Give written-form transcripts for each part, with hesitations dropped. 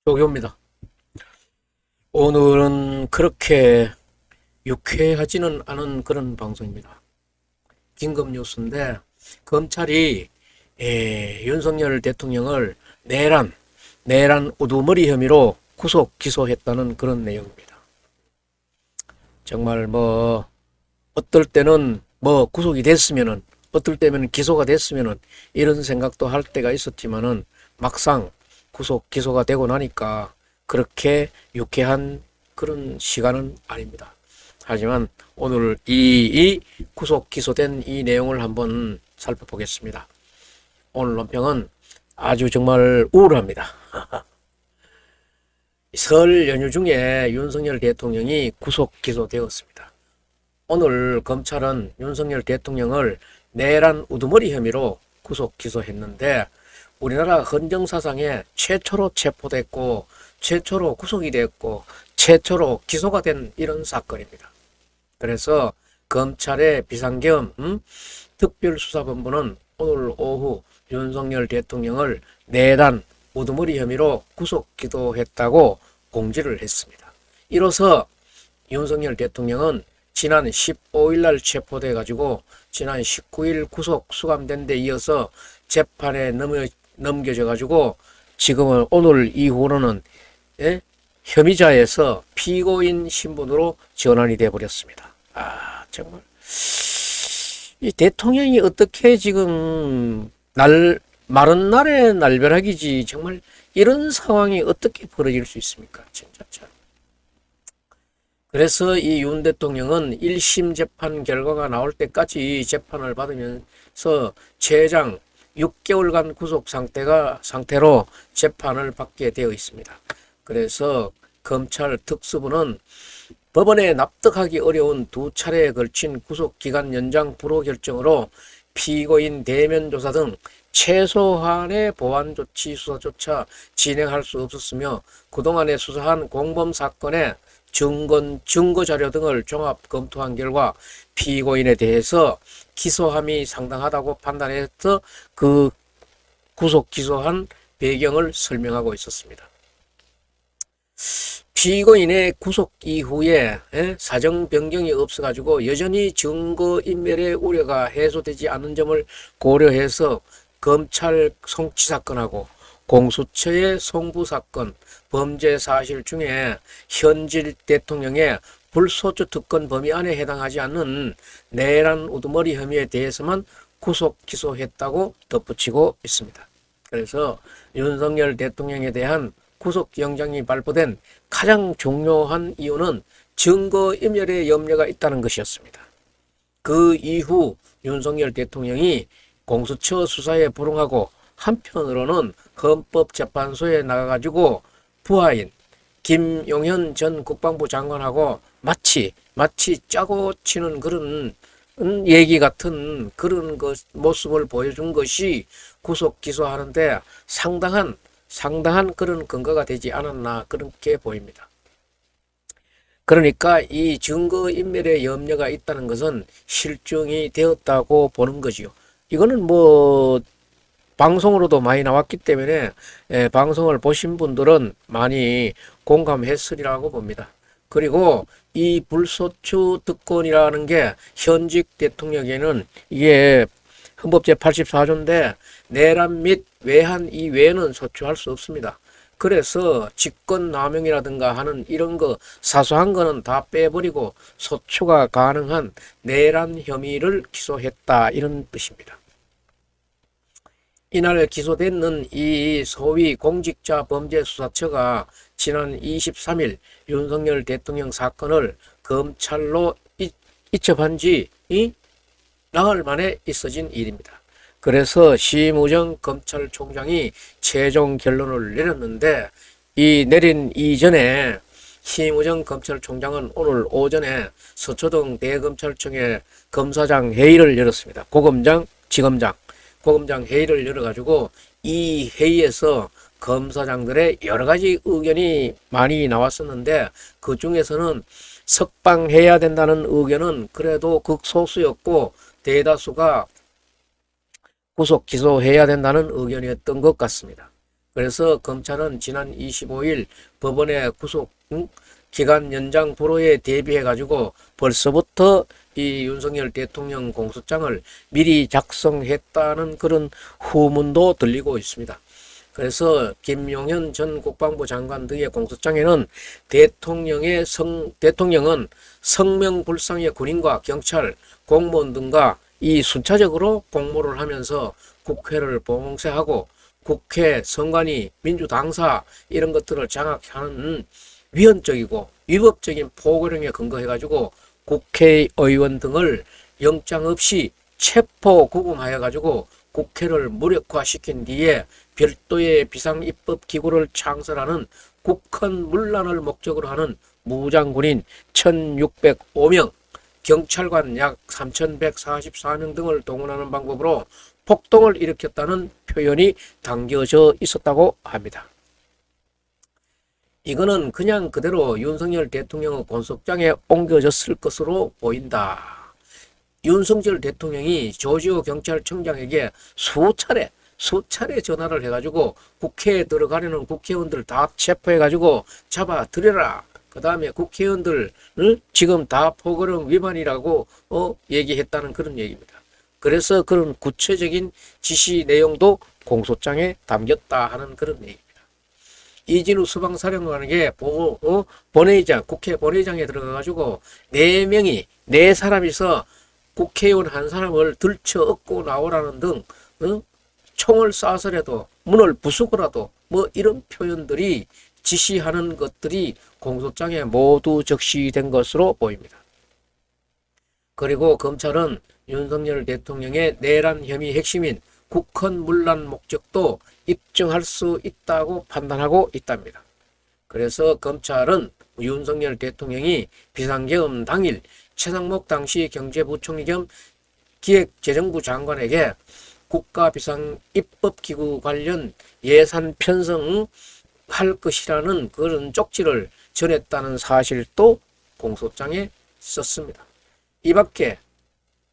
조교입니다. 오늘은 그렇게 유쾌하지는 않은 그런 방송입니다. 긴급 뉴스인데 검찰이 윤석열 대통령을 내란 우두머리 혐의로 구속 기소했다는 그런 내용입니다. 정말 어떨 때는 구속이 됐으면은, 어떨 때면 기소가 됐으면은 이런 생각도 할 때가 있었지만은 막상 구속 기소가 되고 나니까 그렇게 유쾌한 그런 시간은 아닙니다. 하지만 오늘 이 구속 기소된 이 내용을 한번 살펴보겠습니다. 오늘 논평은 아주 정말 우울합니다. 설 연휴 중에 윤석열 대통령이 구속 기소되었습니다. 오늘 검찰은 윤석열 대통령을 내란 우두머리 혐의로 구속 기소했는데 우리나라 헌정사상에 최초로 체포됐고 최초로 구속이 됐고 최초로 기소가 된 이런 사건입니다. 그래서 검찰의 비상겸 특별수사본부는 오늘 오후 윤석열 대통령을 내란 우두머리 혐의로 구속 기소했다고 공지를 했습니다. 이로써 윤석열 대통령은 지난 15일 날 체포돼 가지고 지난 19일 구속 수감된 데 이어서 재판에 넘겨져 가지고 지금은 오늘 이후로는 혐의자에서 피고인 신분으로 전환이 돼 버렸습니다. 정말 이 대통령이 어떻게 지금 마른 날에 날벼락이지, 정말 이런 상황이 어떻게 벌어질 수 있습니까? 진짜 참. 그래서 이 윤 대통령은 1심 재판 결과가 나올 때까지 재판을 받으면서 최장 6개월간 구속 상태로 재판을 받게 되어 있습니다. 그래서 검찰 특수부는 법원에 납득하기 어려운 두 차례에 걸친 구속기간 연장 불허 결정으로 피고인 대면 조사 등 최소한의 보완 조치 수사조차 진행할 수 없었으며 그동안에 수사한 공범 사건의 증거 자료 등을 종합 검토한 결과 피고인에 대해서 기소함이 상당하다고 판단해서 그 구속 기소한 배경을 설명하고 있었습니다. 피고인의 구속 이후에 사정 변경이 없어가지고 여전히 증거인멸의 우려가 해소되지 않은 점을 고려해서 검찰 송치 사건하고 공수처의 송부 사건, 범죄 사실 중에 현직 대통령의 불소추 특권 범위 안에 해당하지 않는 내란 우두머리 혐의에 대해서만 구속 기소했다고 덧붙이고 있습니다. 그래서 윤석열 대통령에 대한 구속영장이 발부된 가장 중요한 이유는 증거인멸의 염려가 있다는 것이었습니다. 그 이후 윤석열 대통령이 공수처 수사에 불응하고 한편으로는 헌법재판소에 나가가지고 부하인 김용현 전 국방부 장관하고 마치 짜고 치는 그런 얘기 같은 그런 모습을 보여준 것이 구속 기소하는데 상당한 그런 근거가 되지 않았나, 그렇게 보입니다. 그러니까 이 증거인멸의 염려가 있다는 것은 실증이 되었다고 보는 거지요. 이거는 방송으로도 많이 나왔기 때문에 방송을 보신 분들은 많이 공감했으리라고 봅니다. 그리고 이 불소추 특권이라는 게 현직 대통령에게는 이게 헌법 제84조인데 내란 및 외환 이외에는 소추할 수 없습니다. 그래서 직권남용이라든가 하는 이런 거 사소한 거는 다 빼버리고 소추가 가능한 내란 혐의를 기소했다, 이런 뜻입니다. 이날 기소되는 이 소위 공직자범죄수사처가 지난 23일 윤석열 대통령 사건을 검찰로 이첩한 지 나흘 만에 있어진 일입니다. 그래서 심우정 검찰총장이 최종 결론을 내렸는데 이 내린 이전에 심우정 검찰총장은 오늘 오전에 서초동 대검찰청의 검사장 회의를 열었습니다. 고검장, 지검장, 고검장 회의를 열어가지고 이 회의에서 검사장들의 여러 가지 의견이 많이 나왔었는데 그 중에서는 석방해야 된다는 의견은 그래도 극소수였고 대다수가 구속 기소해야 된다는 의견이었던 것 같습니다. 그래서 검찰은 지난 25일 법원의 구속 기간 연장 불호에 대비해 가지고 벌써부터 이 윤석열 대통령 공소장을 미리 작성했다는 그런 후문도 들리고 있습니다. 그래서 김용현 전 국방부 장관 등의 공소장에는 대통령은 성명불상의 군인과 경찰, 공무원 등과 이 순차적으로 공모를 하면서 국회를 봉쇄하고 국회, 선관위, 민주당사 이런 것들을 장악하는 위헌적이고 위법적인 포고령에 근거해가지고 국회의원 등을 영장 없이 체포 구금하여가지고 국회를 무력화시킨 뒤에 별도의 비상입법기구를 창설하는 국헌 문란을 목적으로 하는 무장군인 1605명, 경찰관 약 3144명 등을 동원하는 방법으로 폭동을 일으켰다는 표현이 담겨져 있었다고 합니다. 이거는 그냥 그대로 윤석열 대통령의 공소장에 옮겨졌을 것으로 보인다. 윤석열 대통령이 조지호 경찰청장에게 수차례 전화를 해가지고 국회에 들어가려는 국회의원들 다 체포해가지고 잡아들여라. 그 다음에 국회의원들을 지금 다 포고령 위반이라고 얘기했다는 그런 얘기입니다. 그래서 그런 구체적인 지시 내용도 공소장에 담겼다 하는 그런 얘기입니다. 이진우 수방사령관에게 본회의장, 국회 본회의장에 들어가가지고 네 사람이서 국회의원 한 사람을 들쳐업고 나오라는 등 총을 쏴서라도 문을 부수고라도 뭐 이런 표현들이 지시하는 것들이 공소장에 모두 적시된 것으로 보입니다. 그리고 검찰은 윤석열 대통령의 내란 혐의 핵심인 국헌 문란 목적도 입증할 수 있다고 판단하고 있답니다. 그래서 검찰은 윤석열 대통령이 비상계엄 당일 최상목 당시 경제부총리 겸 기획재정부 장관에게 국가비상입법기구 관련 예산 편성할 것이라는 그런 쪽지를 전했다는 사실도 공소장에 썼습니다. 이 밖에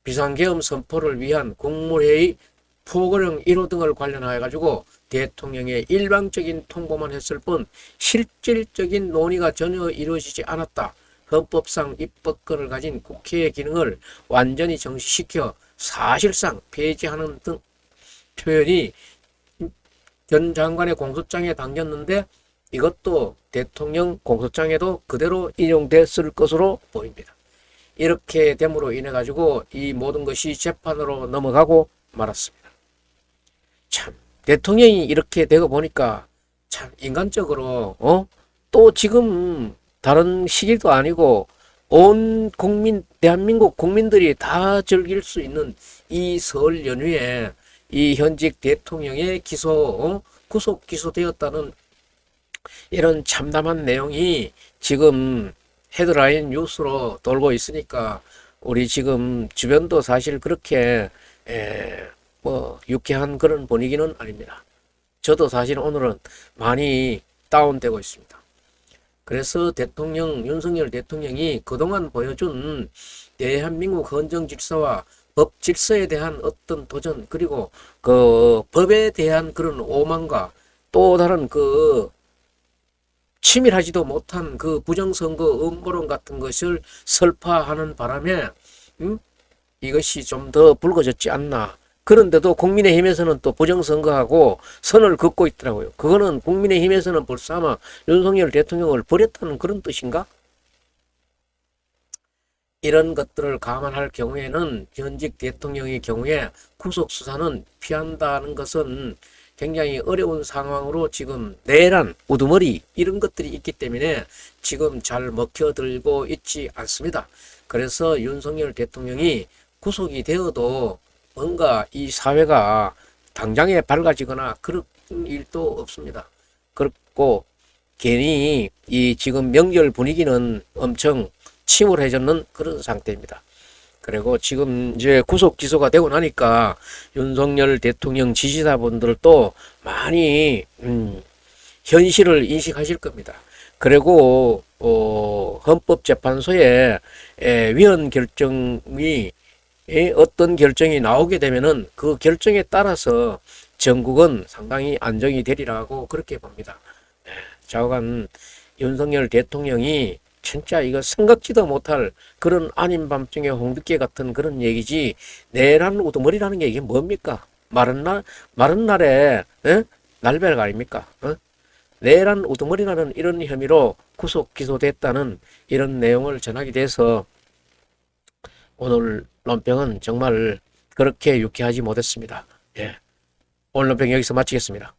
비상계엄 선포를 위한 국무회의 포고령 1호 등을 관련하여 가지고 대통령의 일방적인 통보만 했을 뿐 실질적인 논의가 전혀 이루어지지 않았다. 헌법상 입법권을 가진 국회의 기능을 완전히 정지시켜 사실상 폐지하는 등 표현이 전 장관의 공소장에 담겼는데 이것도 대통령 공소장에도 그대로 인용됐을 것으로 보입니다. 이렇게 됨으로 인해 가지고 이 모든 것이 재판으로 넘어가고 말았습니다. 참 대통령이 이렇게 되고 보니까 참 인간적으로 또 지금 다른 시기도 아니고 온 국민 대한민국 국민들이 다 즐길 수 있는 이 설 연휴에 이 현직 대통령의 구속 기소되었다는 이런 참담한 내용이 지금 헤드라인 뉴스로 돌고 있으니까 우리 지금 주변도 사실 그렇게 유쾌한 그런 분위기는 아닙니다. 저도 사실 오늘은 많이 다운되고 있습니다. 그래서 윤석열 대통령이 그동안 보여준 대한민국 헌정 질서와 법 질서에 대한 어떤 도전, 그리고 그 법에 대한 그런 오만과 또 다른 그 치밀하지도 못한 그 부정선거 음모론 같은 것을 설파하는 바람에 이것이 좀 더 불거졌지 않나. 그런데도 국민의힘에서는 또 부정선거하고 선을 긋고 있더라고요. 그거는 국민의힘에서는 벌써 아마 윤석열 대통령을 버렸다는 그런 뜻인가? 이런 것들을 감안할 경우에는 현직 대통령의 경우에 구속수사는 피한다는 것은 굉장히 어려운 상황으로 지금 내란, 우두머리 이런 것들이 있기 때문에 지금 잘 먹혀들고 있지 않습니다. 그래서 윤석열 대통령이 구속이 되어도 뭔가 이 사회가 당장에 밝아지거나 그런 일도 없습니다. 그렇고 괜히 이 지금 명절 분위기는 엄청 침울해졌는 그런 상태입니다. 그리고 지금 이제 구속 기소가 되고 나니까 윤석열 대통령 지지자분들도 많이 현실을 인식하실 겁니다. 그리고 헌법재판소의 위헌 결정이 어떤 결정이 나오게 되면은 그 결정에 따라서 전국은 상당히 안정이 되리라고 그렇게 봅니다. 좌우간 윤석열 대통령이 진짜 이거 생각지도 못할 그런 아닌 밤중에 홍두깨 같은 그런 얘기지, 내란 우두머리라는 게 이게 뭡니까? 마른 날에 날벨가 아닙니까? 내란 우두머리라는 이런 혐의로 구속 기소됐다는 이런 내용을 전하게 돼서 오늘 논평은 정말 그렇게 유쾌하지 못했습니다. 예. 오늘 논평 여기서 마치겠습니다.